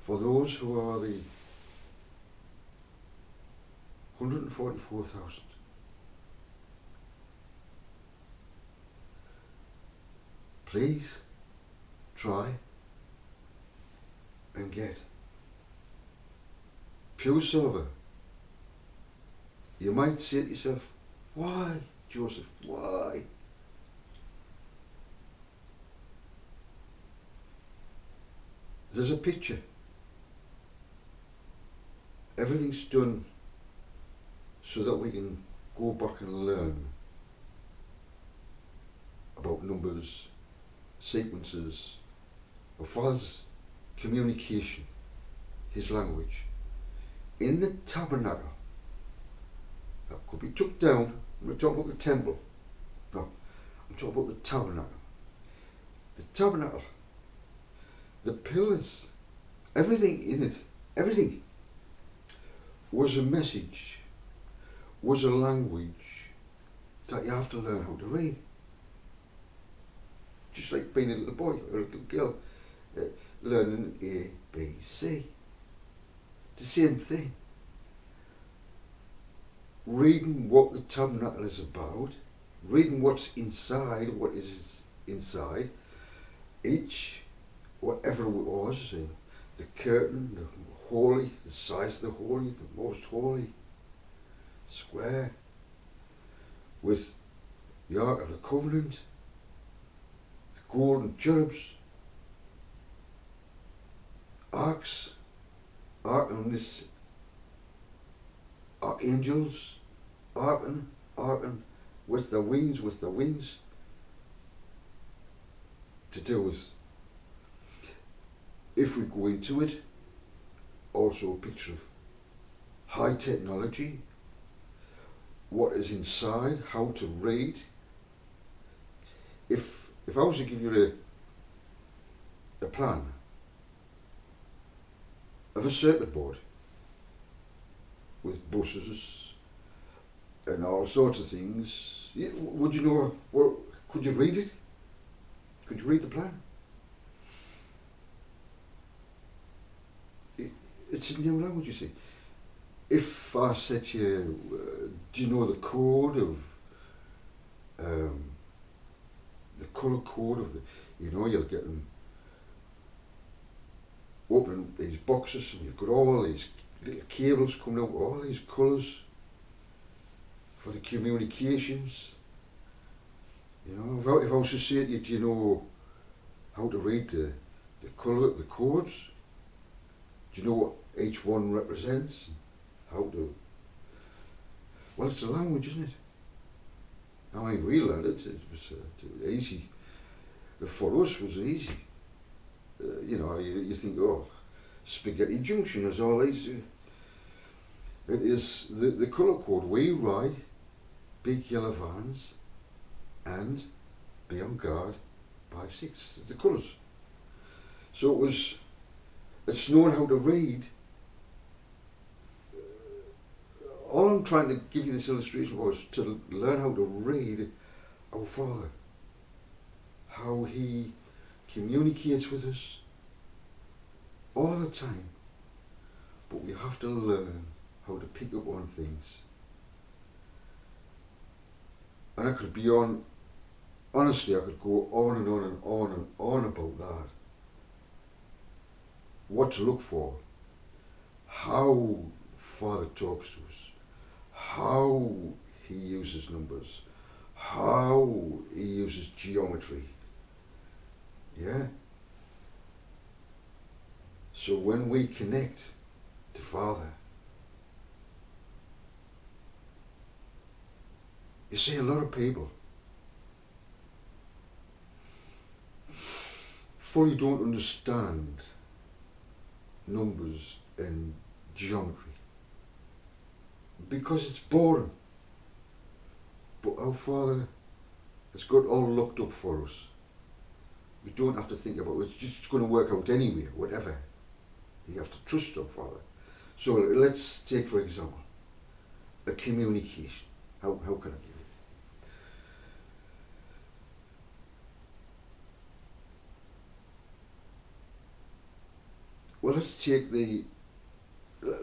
for those who are the 144,000. Please try and get pure silver. You might say to yourself, why, Joseph, why? There's a picture. Everything's done so that we can go back and learn about numbers, sequences, our Father's communication, his language. In the tabernacle, that could be took down. I'm not talking about the temple. No, I'm talking about the tabernacle. The tabernacle, the pillars, everything in it, everything was a message, was a language that you have to learn how to read. Just like being a little boy or a little girl learning A, B, C. The same thing. Reading what the tabernacle is about, reading what's inside, what is inside, each, whatever it was, the curtain, the holy, the size of the holy, the most holy, square, with the Ark of the Covenant, the golden cherubs, arcs on this, archangels, arcing with the wings, to do with, if we go into it, also a picture of high technology, what is inside, how to read. If I was to give you a plan of a circuit board with buses and all sorts of things, would you know, or could you read it? Could you read the plan? It's in your language, you see. If I said to you, do you know the code of, the colour code of the, you'll get them opening these boxes and you've got all these little cables coming out, all these colours for the communications. If I was to say to you, do you know how to read the colour, the codes? Do you know what each one represents? How to... Well, it's a language, isn't it? I mean, we learned it. It was easy. For us, it was easy. You think, oh, Spaghetti Junction is all these. It is the colour code. We ride big yellow vans and be on guard by 6. It's the colours. So it's knowing how to read. All I'm trying to give you this illustration was to learn how to read our Father, how he communicates with us all the time, but we have to learn how to pick up on things. And I could be on, honestly, I could go on and on and on and on about that. What to look for, how Father talks to us, how he uses numbers, how he uses geometry. Yeah? So when we connect to Father, you see, a lot of people fully don't understand numbers and geometry because it's boring. But our Father has got all locked up for us. We don't have to think about it. It's just going to work out anyway, whatever. You have to trust our Father. So let's take, for example, a communication. How can I give it? well,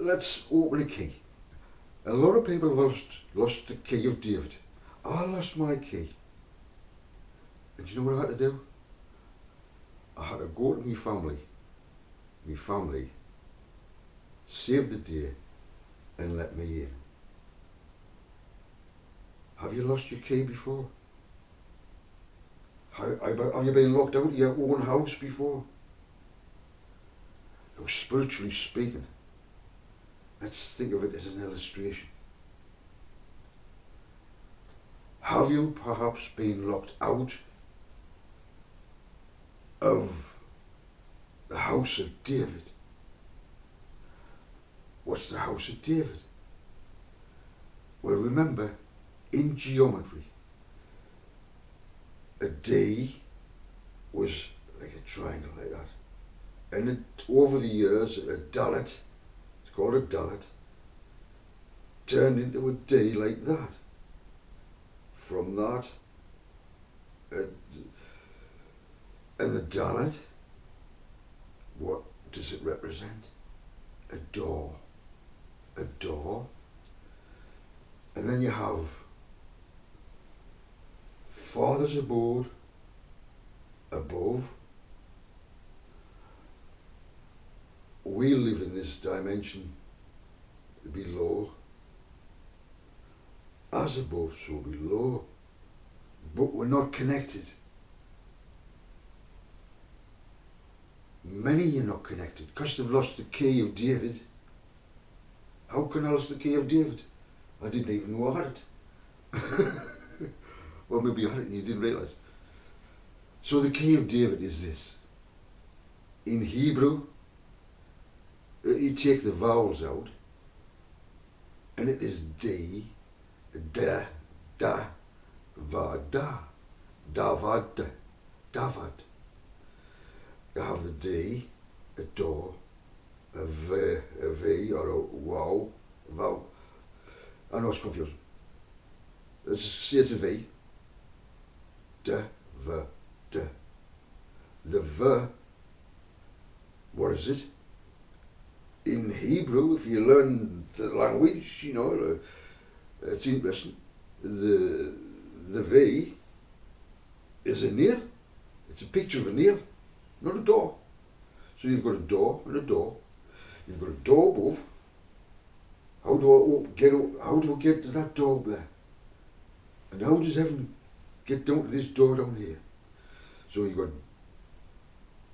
let's open a key. A lot of people have lost the key of David. I lost my key. And do you know what I had to do? I had to go to my family. My family saved the day and let me in. Have you lost your key before? Have you been locked out of your own house before? Now, spiritually speaking, let's think of it as an illustration. Have you perhaps been locked out of the house of David? What's the house of David? Well, remember, in geometry, a D was like a triangle like that. And over the years, a dalet, it's called a dalet, turned into a D like that. From that, and the dalet, what does it represent? A door. A door. And then you have Father's abode, above. We live in this dimension below. As above, so below. But we're not connected. Many are not connected because they've lost the key of David. How can I lose the key of David? I didn't even know I had it. Well, maybe you had it and you didn't realise. So the key of David is this. In Hebrew, you take the vowels out, and it is D, da, da, va, da, davad, davad. You have the D, a do, a V or a wow, vowel. I know it's confusing. Let's say it's a V. Da, v, da. The V, what is it? In Hebrew, if you learn the language, you know, it's interesting. The V is a nail. It's a picture of a nail, not a door. So you've got a door and a door. You've got a door above. How do I get to that door up there? And how does heaven get down to this door down here? So you've got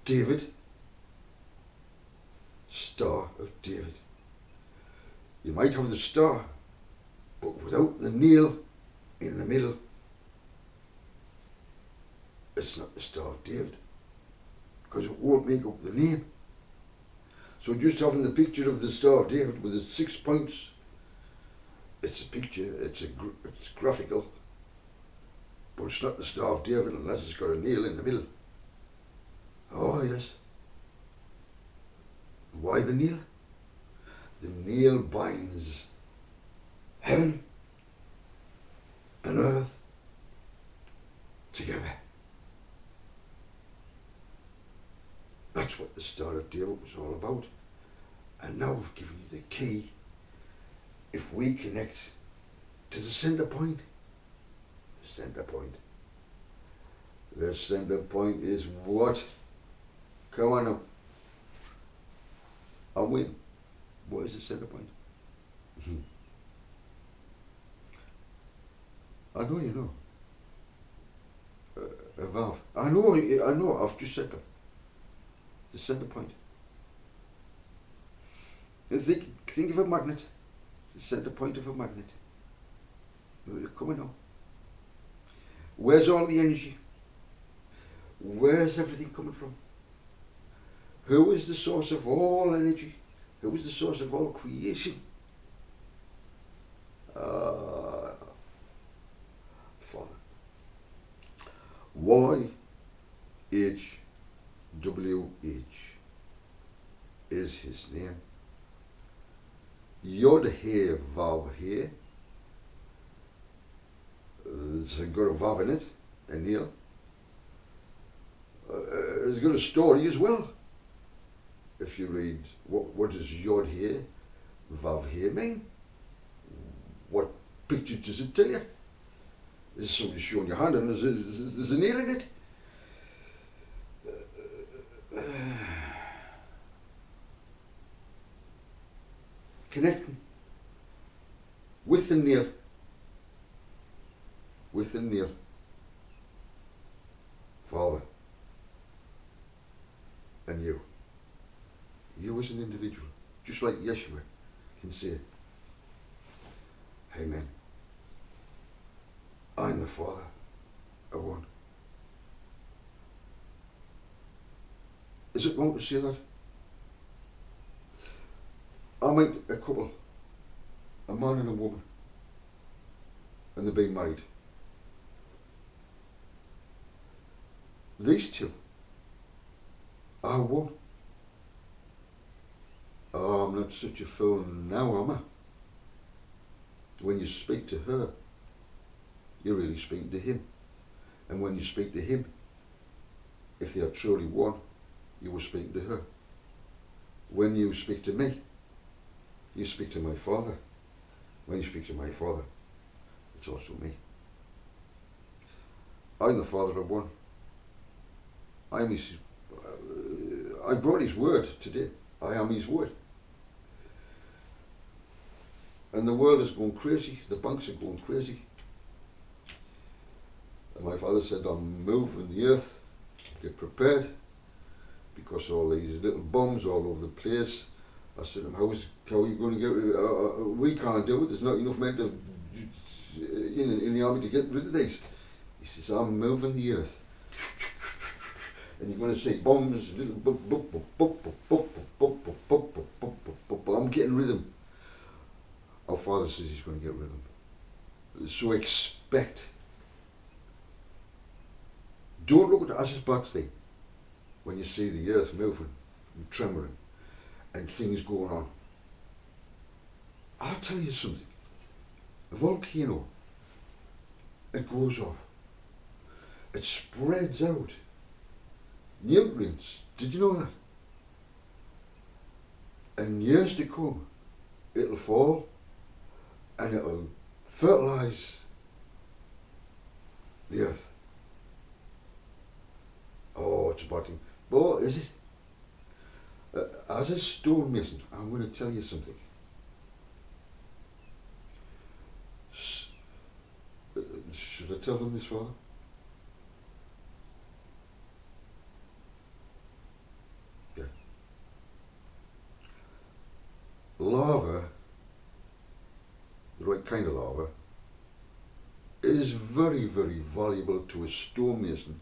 David, Star of David. You might have the star, but without the nail in the middle, it's not the Star of David, because it won't make up the name. So just having the picture of the Star of David with its 6 points, it's a picture, it's graphical, but it's not the Star of David unless it's got a nail in the middle. Oh yes. Why the nail? The nail binds heaven and earth together. That's what the Star of David was all about. And now I've given you the key. If we connect to the center point, the center point is what? Come on now. I'm waiting. What is the center point? I know you know. A valve. I know, I've just said that. The center point. Think of a magnet. The center point of a magnet. Come on now. Where's all the energy? Where's everything coming from? Who is the source of all energy? Who is the source of all creation? Father. YHWH is his name. Yod He Vav He. It's got a Vav in it, a nail. It's got a story as well. if you read, what does Yod He, Vav He mean? What picture does it tell you? Is somebody showing your hand and there's a nail in it? Connecting with the nail. With the nail. Father. And you. You as an individual. Just like Yeshua can say, Amen. I and the Father are one. Is it wrong to say that? I met a couple, a man and a woman, and they've been married. These two are one. Oh, I'm not such a fool now, am I? When you speak to her, you're really speaking to him. And when you speak to him, if they are truly one, you will speak to her. When you speak to me, you speak to my Father. When you speak to my Father, it's also me. I and the Father are one. I brought his word today. I am his word. And the world is going crazy. The banks are going crazy. And my father said, I'm moving the earth. Get prepared. Because all these little bombs all over the place. I said, how are you going to get rid of it? We can't do it. There's not enough men in the army to get rid of these. He says, I'm moving the earth. And you're going to see bombs, little I'm getting rid of them. Our Father says he's going to get rid of them. So expect. Don't look at it as a bad thing when you see the earth moving and tremoring and things going on. I'll tell you something. A volcano, it goes off. It spreads out. Nutrients. Did you know that? And years to come, it'll fall and it'll fertilise the earth. Oh, it's a bad thing. But is it? As a stonemason, I'm going to tell you something. Should I tell them this, Father? Yeah. Lava, the right kind of lava, is very, very valuable to a stonemason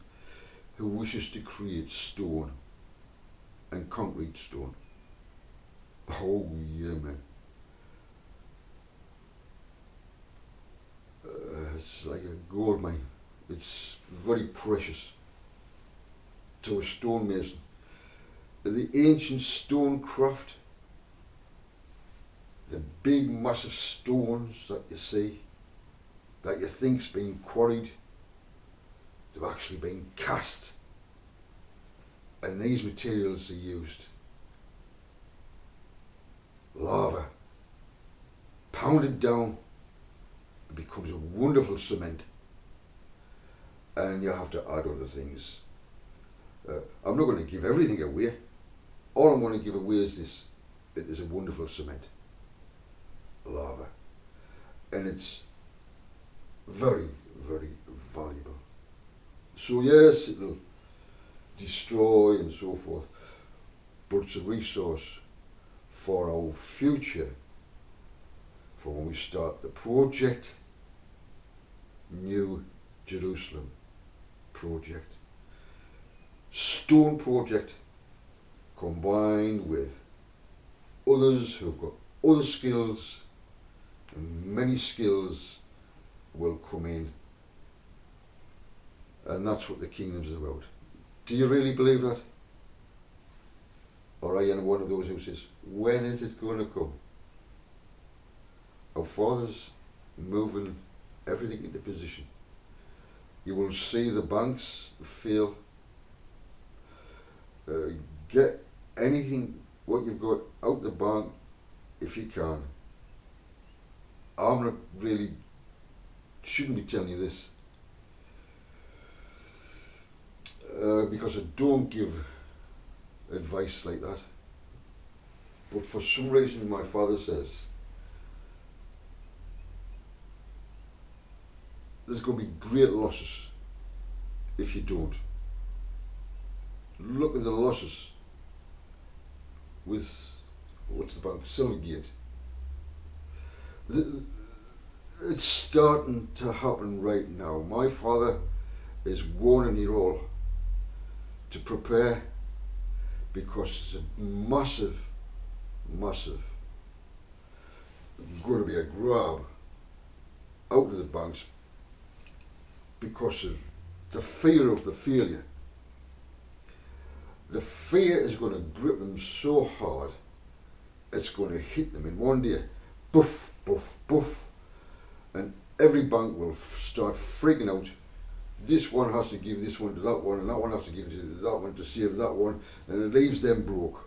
who wishes to create stone and concrete stone. Oh yeah, man. It's like a gold mine. It's very precious to a stonemason. The ancient stone craft, the big massive stones that you see, that you think's been quarried, they've actually been cast, and these materials are used. Lava, pounded down, it becomes a wonderful cement, and you have to add other things. I'm not going to give everything away. All I'm going to give away is this. It is a wonderful cement. Lava. And it's very, very valuable. So yes, it'll destroy and so forth, but it's a resource for our future, for when we start the project, New Jerusalem project. Stone project combined with others who've got other skills, and many skills will come in, and that's what the kingdom's about. Do you really believe that? Or are you one of those who says, when is it going to come? Our Father's moving everything into position. You will see the banks fail. Get anything what you've got out the bank if you can. I'm not really, shouldn't be telling you this, because I don't give advice like that. But for some reason my father says there's going to be great losses if you don't. Look at the losses with, what's the bank, Silvergate. It's starting to happen right now. My father is warning you all to prepare, because it's a massive going to be a grab out of the banks because of the fear of the failure. The fear is going to grip them so hard, it's going to hit them in one day. Boof, boof, boof. And every bank will start freaking out. This one has to give this one to that one, and that one has to give to that one to save that one, and it leaves them broke.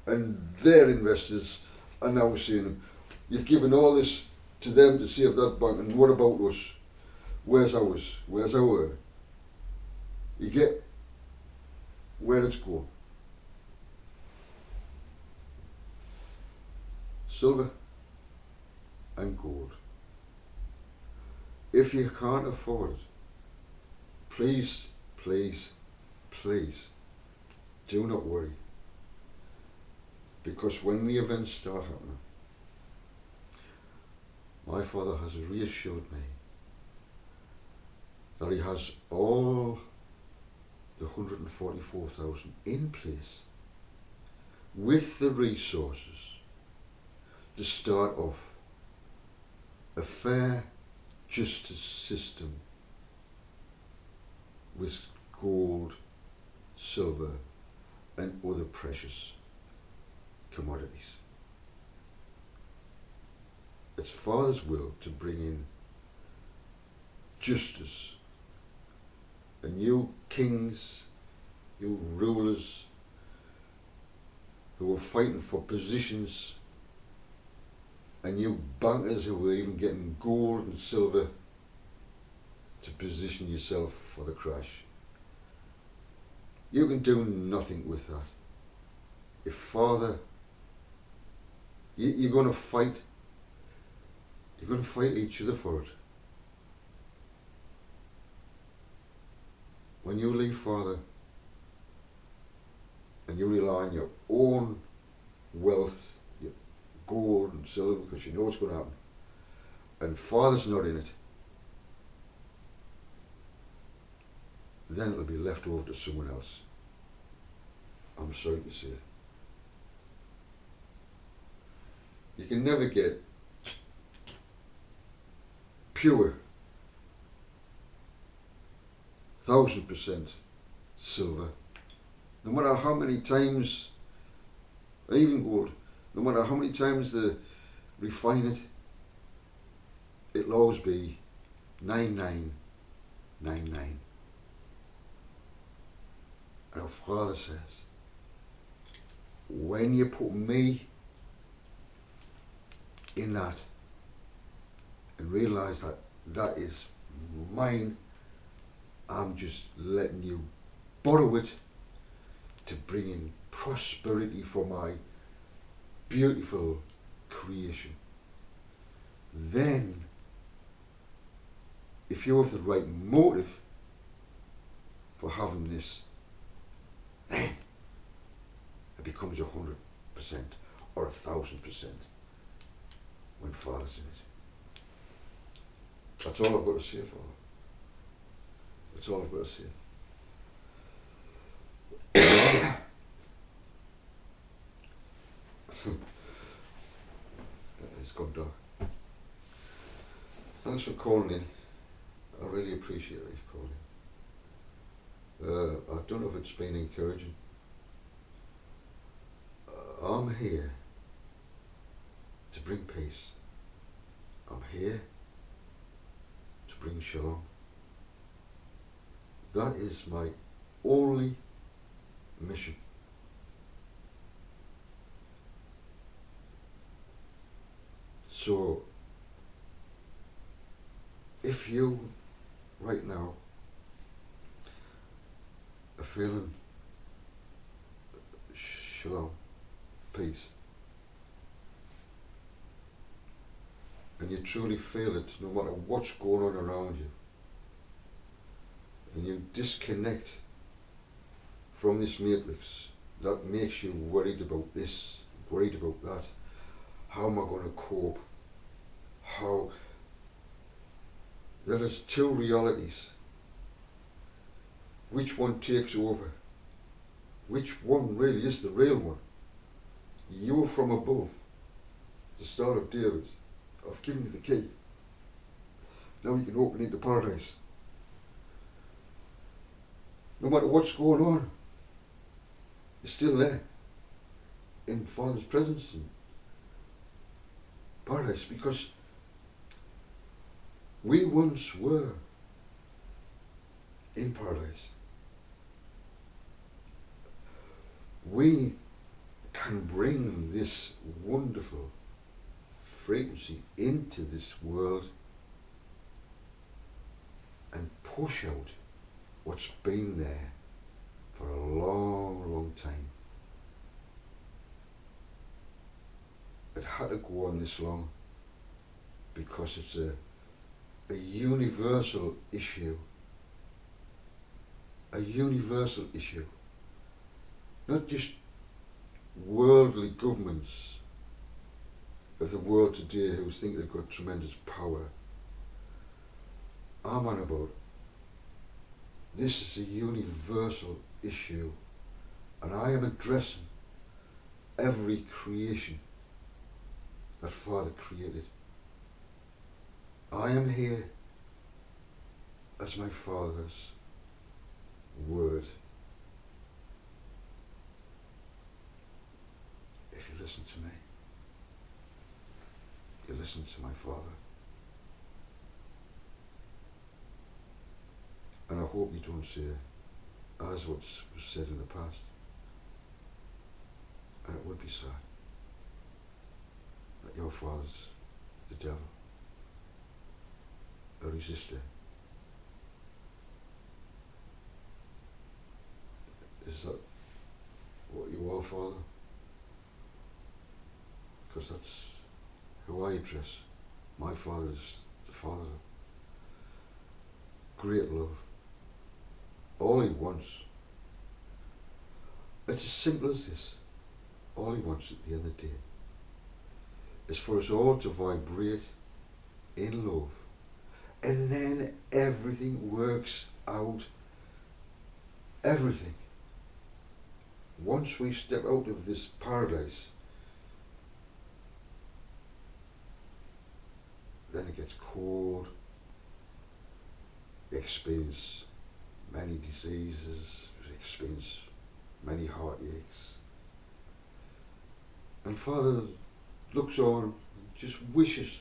And their investors are now saying, you've given all this to them to save that bank, and what about us? Where's ours? Where's our? You get where it's going. Silver and gold. If you can't afford it, please, please, please, do not worry. Because when the events start happening, my father has reassured me that he has all the 144,000 in place with the resources to start off a fair justice system with gold, silver and other precious commodities. It's Father's will to bring in justice and new kings, new rulers who are fighting for positions, and new bankers who are even getting gold and silver to position yourself for the crash. You can do nothing with that. If Father, you're going to fight each other for it. When you leave Father and you rely on your own wealth, your gold and silver, because you know what's going to happen, and Father's not in it, then it'll be left over to someone else. I'm sorry to say. You can never get pure 1000% silver, no matter how many times, even gold, no matter how many times they refine it, it'll always be 9999. And our Father says, when you put me in that and realize that that is mine, I'm just letting you borrow it to bring in prosperity for my beautiful creation. Then, if you have the right motive for having this, then it becomes 100% or 1000% when Father's in it. That's all I've got to say, Father. That's all I've got to say. It's gone dark. Thanks for calling in. I really appreciate that you've called in. I don't know if it's been encouraging. I'm here to bring peace. I'm here to bring shalom. That is my only mission. So, if you, right now, are feeling shalom, peace, and you truly feel it no matter what's going on around you, and you disconnect from this matrix that makes you worried about this, worried about that, how am I going to cope, how, there is two realities. Which one takes over? Which one really is the real one? You from above, the Star of David. I've given you the key. Now you can open into paradise. No matter what's going on, you're still there in Father's presence in paradise, because we once were in paradise. We can bring this wonderful frequency into this world and push out what's been there for a long, long time. It had to go on this long because it's a universal issue. A universal issue. Not just worldly governments of the world today who think they've got tremendous power. I'm on about this is a universal issue, and I am addressing every creation that Father created. I am here as my Father's word. If you listen to me, you listen to my Father. And I hope you don't say as what was said in the past. And it would be sad that your father's the devil, a resistor. Is that what you are, Father? Because that's who I address. My Father is the Father of great love. All he wants, it's as simple as this, all he wants at the end of the day is for us all to vibrate in love, and then everything works out. Everything. Once we step out of this paradise, then it gets cold, we experience many diseases, we experience many heartaches. And Father looks on and just wishes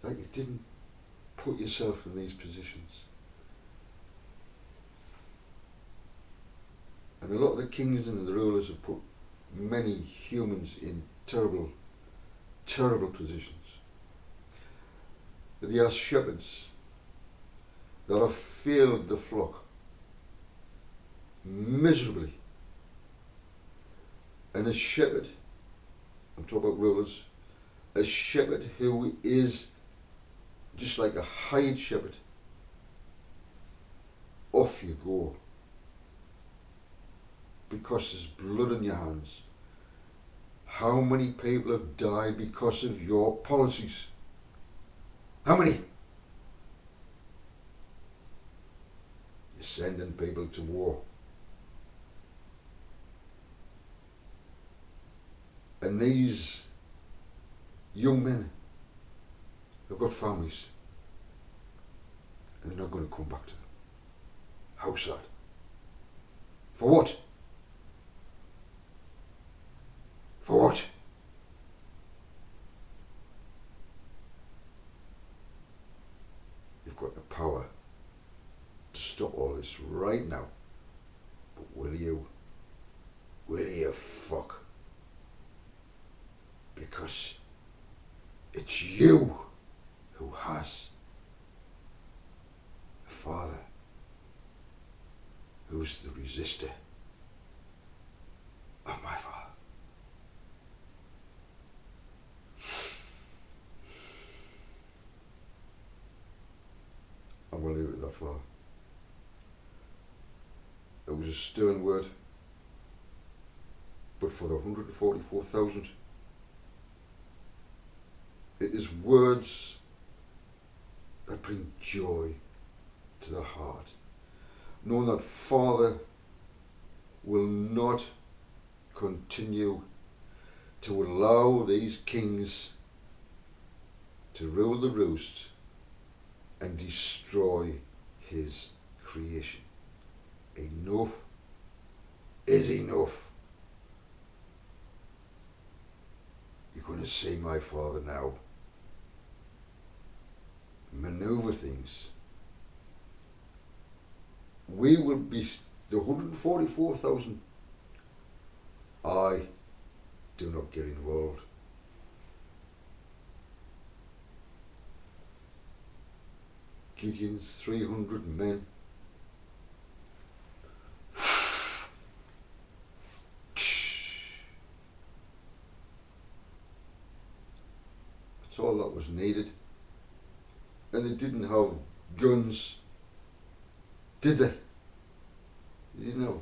that you didn't put yourself in these positions. And a lot of the kings and the rulers have put many humans in terrible, terrible positions. They are shepherds that have failed the flock miserably. And a shepherd, I'm talking about rulers, a shepherd who is just like a hired shepherd, off you go. Because there's blood in your hands. How many people have died because of your policies? How many? You're sending people to war. And these young men have got families, and they're not going to come back to them. How sad. For what? For what? You've got the power to stop all this right now. But will you? Will you fuck? because it's you who has a Father who's the resistor of my Father. I'm going to leave it at that, Father. It was a stern word, but for the 144,000, it is words that bring joy to the heart, knowing that Father will not continue to allow these kings to rule the roost and destroy his creation. Enough is enough. You're going to see my Father now maneuver things. We will be the 144,000. I do not get involved. Gideon's 300 men. That's all that was needed. And they didn't have guns, did they? They didn't have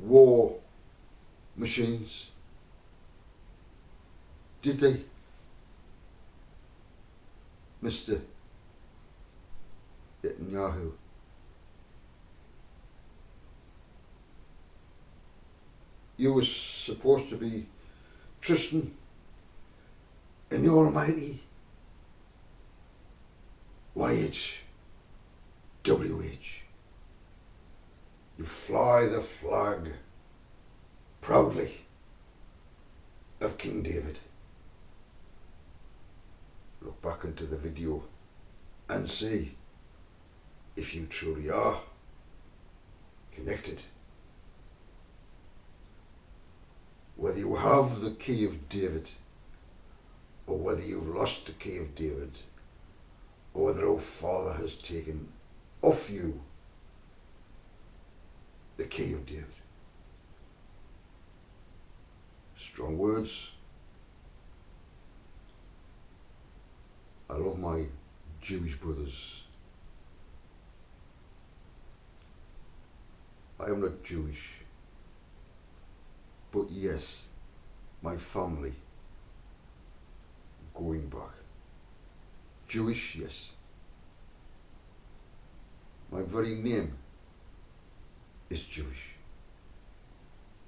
war machines, did they, Mr. Netanyahu? You were supposed to be trusting in the Almighty YHWH. You fly the flag proudly of King David. Look back into the video and see if you truly are connected. Whether you have the key of David, or whether you've lost the key of David, or whether our Father has taken off you the key of David. Strong words. I love my Jewish brothers. I am not Jewish, but yes, my family going back. Jewish, yes. My very name is Jewish.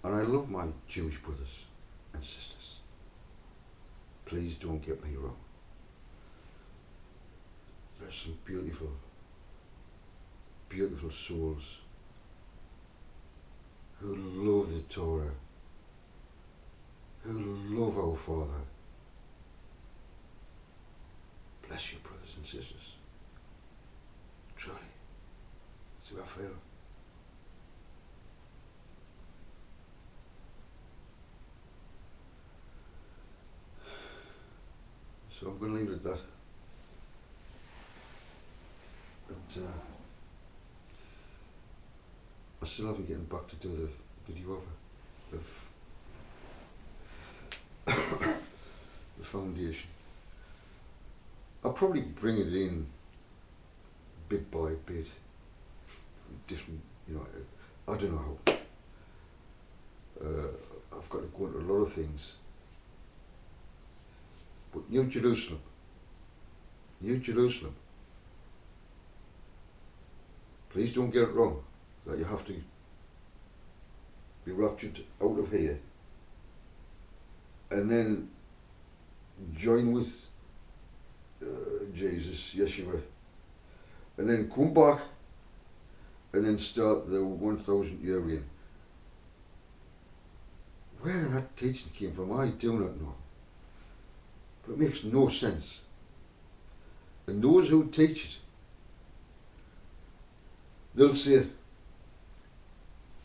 And I love my Jewish brothers and sisters. Please don't get me wrong. There's some beautiful, beautiful souls who love the Torah, who love our Father. Bless you, brothers and sisters. Truly. See how I feel. So I'm going to leave it at that. And I still haven't gotten back to do the video of the foundation. I'll probably bring it in bit by bit, different, you know, I don't know how. I've got to go into a lot of things. But New Jerusalem, please don't get it wrong, that you have to be raptured out of here and then join with Jesus, Yeshua, and then come back and then start the 1,000-year reign. Where that teaching came from, I do not know. But it makes no sense. And those who teach it, they'll say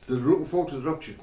they're looking forward to the rapture.